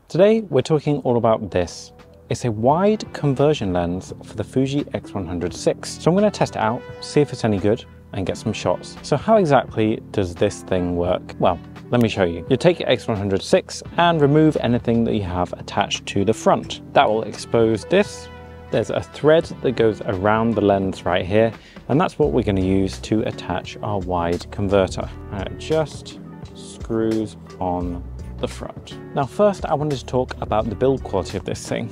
Today we're talking all about this. It's a wide conversion lens for the Fuji X100 VI. So I'm going to test it out, see if it's any good, and get some shots. So how exactly does this thing work? Well, let me show you. You take your X100 VI and remove anything that you have attached to the front. That will expose this. There's a thread that goes around the lens right here, and that's what we're going to use to attach our wide converter. And it just screws on the front. Now first I wanted to talk about the build quality of this thing.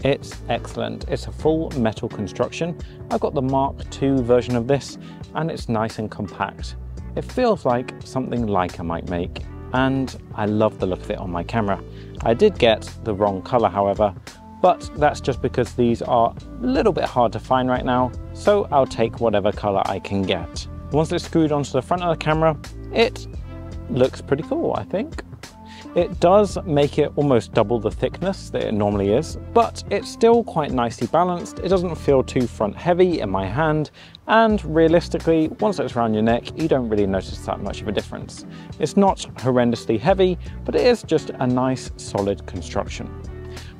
It's excellent. It's a full metal construction. I've got the Mark II version of this and it's nice and compact. It feels like something Leica might make, and I love the look of it on my camera. I did get the wrong color however, but that's just because these are a little bit hard to find right now, so I'll take whatever color I can get. Once it's screwed onto the front of the camera, it looks pretty cool, I think. It does make it almost double the thickness that it normally is, but it's still quite nicely balanced. It doesn't feel too front heavy in my hand, and realistically, once it's around your neck, you don't really notice that much of a difference. It's not horrendously heavy, but it is just a nice solid construction.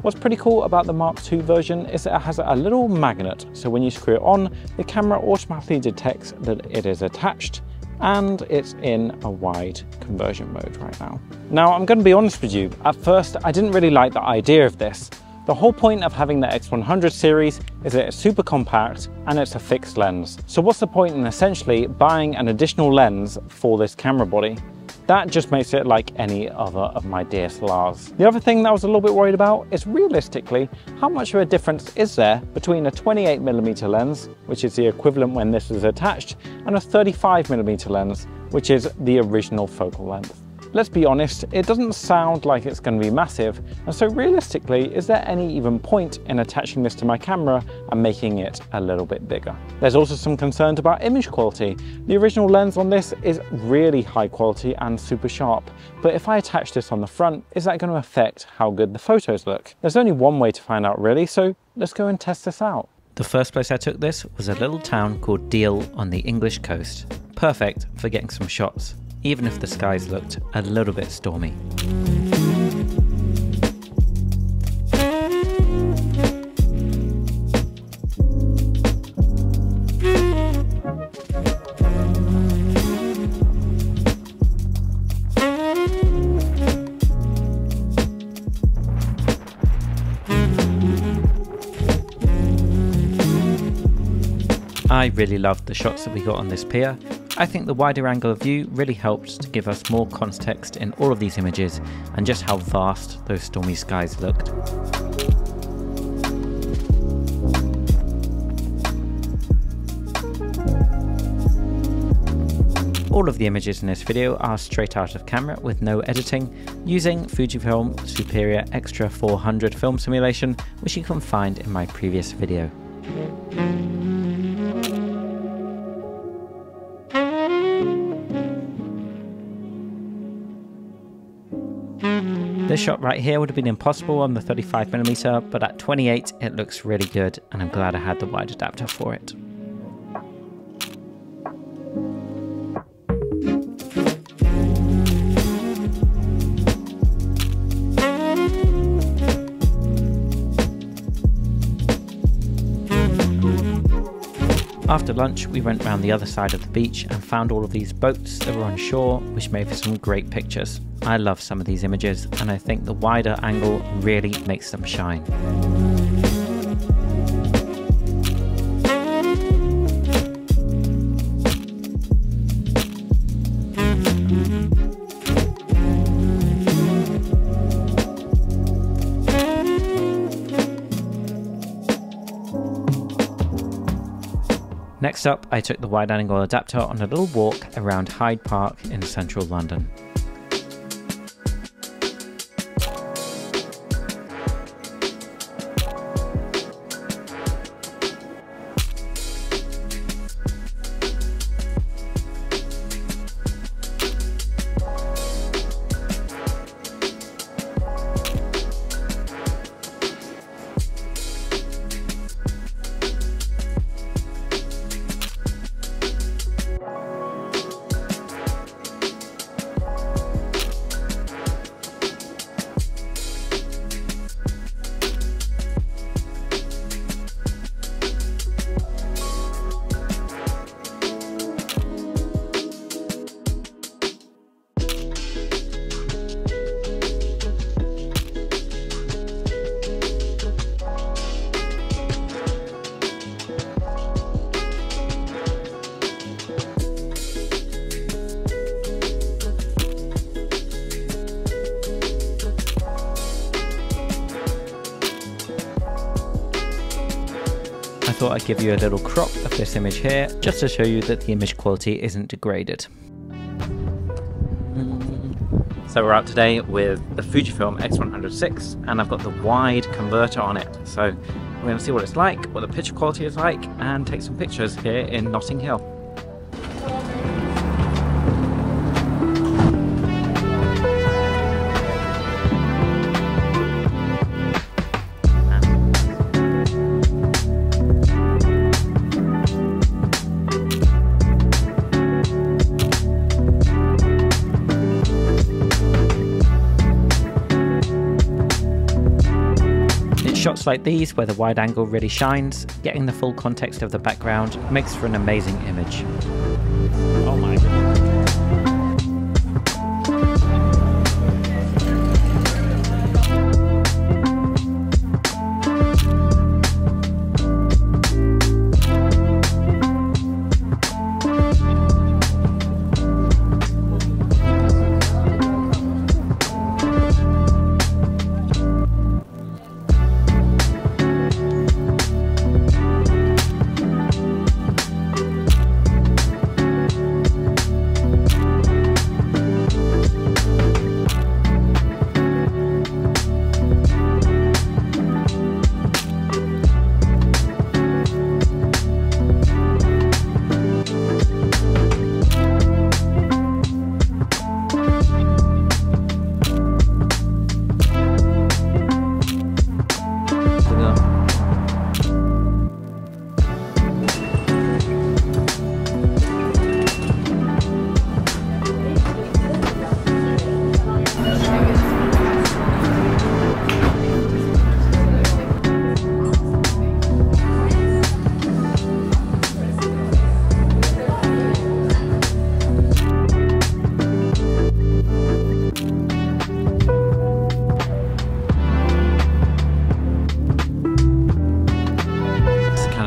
What's pretty cool about the Mark II version is that it has a little magnet, so when you screw it on, the camera automatically detects that it is attached, and it's in a wide conversion mode right now. Now I'm going to be honest with you, at first I didn't really like the idea of this. The whole point of having the X100 series is that it's super compact and it's a fixed lens. So what's the point in essentially buying an additional lens for this camera body? That just makes it like any other of my DSLRs. The other thing that I was a little bit worried about is realistically, how much of a difference is there between a 28mm lens, which is the equivalent when this is attached, and a 35mm lens, which is the original focal length. Let's be honest, it doesn't sound like it's going to be massive, and so realistically, is there any even point in attaching this to my camera and making it a little bit bigger? There's also some concerns about image quality. The original lens on this is really high quality and super sharp, but if I attach this on the front, is that going to affect how good the photos look? There's only one way to find out really, so let's go and test this out. The first place I took this was a little town called Deal on the English coast. Perfect for getting some shots, even if the skies looked a little bit stormy. I really loved the shots that we got on this pier. I think the wider angle of view really helped to give us more context in all of these images and just how vast those stormy skies looked. All of the images in this video are straight out of camera with no editing, using Fujifilm Superior Extra 400 film simulation, which you can find in my previous video. This shot right here would have been impossible on the 35mm, but at 28 it looks really good, and I'm glad I had the wide adapter for it. After lunch, we went round the other side of the beach and found all of these boats that were on shore, which made for some great pictures. I love some of these images, and I think the wider angle really makes them shine. Next up, I took the wide-angle adapter on a little walk around Hyde Park in central London. I thought I'd give you a little crop of this image here, just to show you that the image quality isn't degraded. So we're out today with the Fujifilm X100 and I've got the wide converter on it. So we're going to see what it's like, what the picture quality is like, and take some pictures here in Notting Hill. Shots like these, where the wide angle really shines, getting the full context of the background makes for an amazing image. Oh my goodness.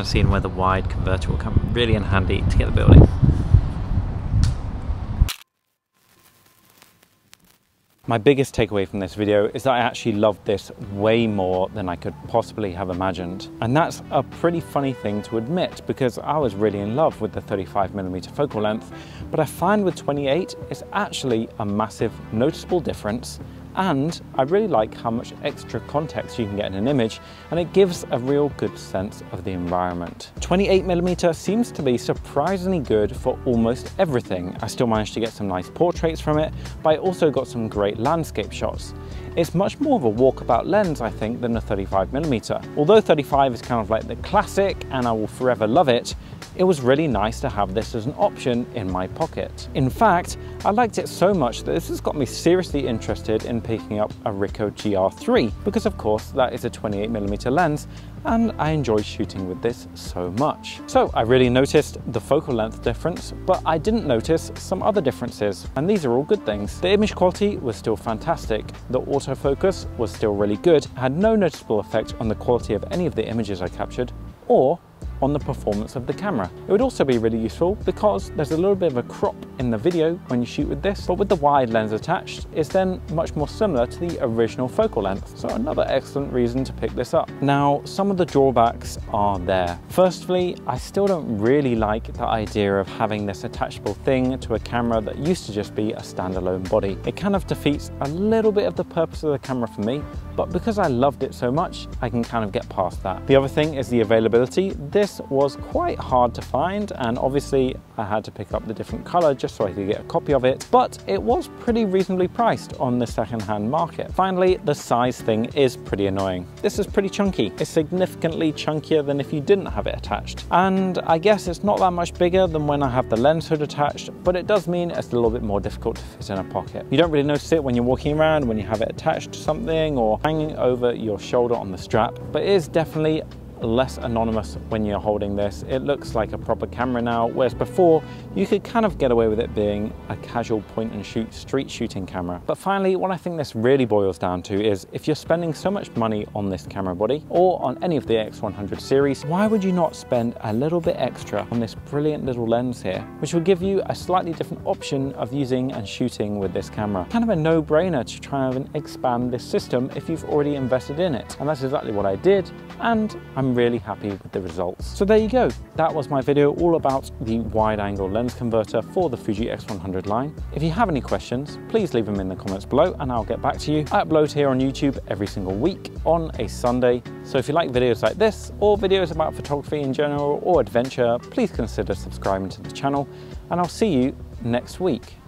Seeing where the wide converter will come really in handy to get the building. My biggest takeaway from this video is that I actually loved this way more than I could possibly have imagined. And that's a pretty funny thing to admit, because I was really in love with the 35mm focal length, but I find with 28 it's actually a massive noticeable difference. And I really like how much extra context you can get in an image, and it gives a real good sense of the environment. 28mm seems to be surprisingly good for almost everything. I still managed to get some nice portraits from it, but I also got some great landscape shots. It's much more of a walkabout lens, I think, than a 35mm. Although 35 is kind of like the classic and I will forever love it, it was really nice to have this as an option in my pocket. In fact, I liked it so much that this has got me seriously interested in picking up a Ricoh GR3, because of course that is a 28mm lens and I enjoy shooting with this so much. So I really noticed the focal length difference, but I didn't notice some other differences, and these are all good things. The image quality was still fantastic, the autofocus was still really good, had no noticeable effect on the quality of any of the images I captured, or on the performance of the camera. It would also be really useful because there's a little bit of a crop in the video when you shoot with this, but with the wide lens attached, it's then much more similar to the original focal length. So another excellent reason to pick this up. Now, some of the drawbacks are there. Firstly, I still don't really like the idea of having this attachable thing to a camera that used to just be a standalone body. It kind of defeats a little bit of the purpose of the camera for me, but because I loved it so much, I can kind of get past that. The other thing is the availability. This was quite hard to find, and obviously I had to pick up the different color just so I could get a copy of it, but it was pretty reasonably priced on the second-hand market. Finally, the size thing is pretty annoying. This is pretty chunky. It's significantly chunkier than if you didn't have it attached. And I guess it's not that much bigger than when I have the lens hood attached, but it does mean it's a little bit more difficult to fit in a pocket. You don't really notice it when you're walking around, when you have it attached to something or hanging over your shoulder on the strap, but it is definitely less anonymous when you're holding this. It looks like a proper camera now, whereas before you could kind of get away with it being a casual point and shoot street shooting camera. But finally, what I think this really boils down to is if you're spending so much money on this camera body or on any of the X100 series, why would you not spend a little bit extra on this brilliant little lens here, which will give you a slightly different option of using and shooting with this camera. Kind of a no-brainer to try and expand this system if you've already invested in it. And that's exactly what I did, and I'm I'm really happy with the results. So there you go. That was my video all about the wide-angle lens converter for the Fuji X100 line. If you have any questions, please leave them in the comments below and I'll get back to you. I upload here on YouTube every single week on a Sunday. So if you like videos like this or videos about photography in general or adventure, please consider subscribing to the channel and I'll see you next week.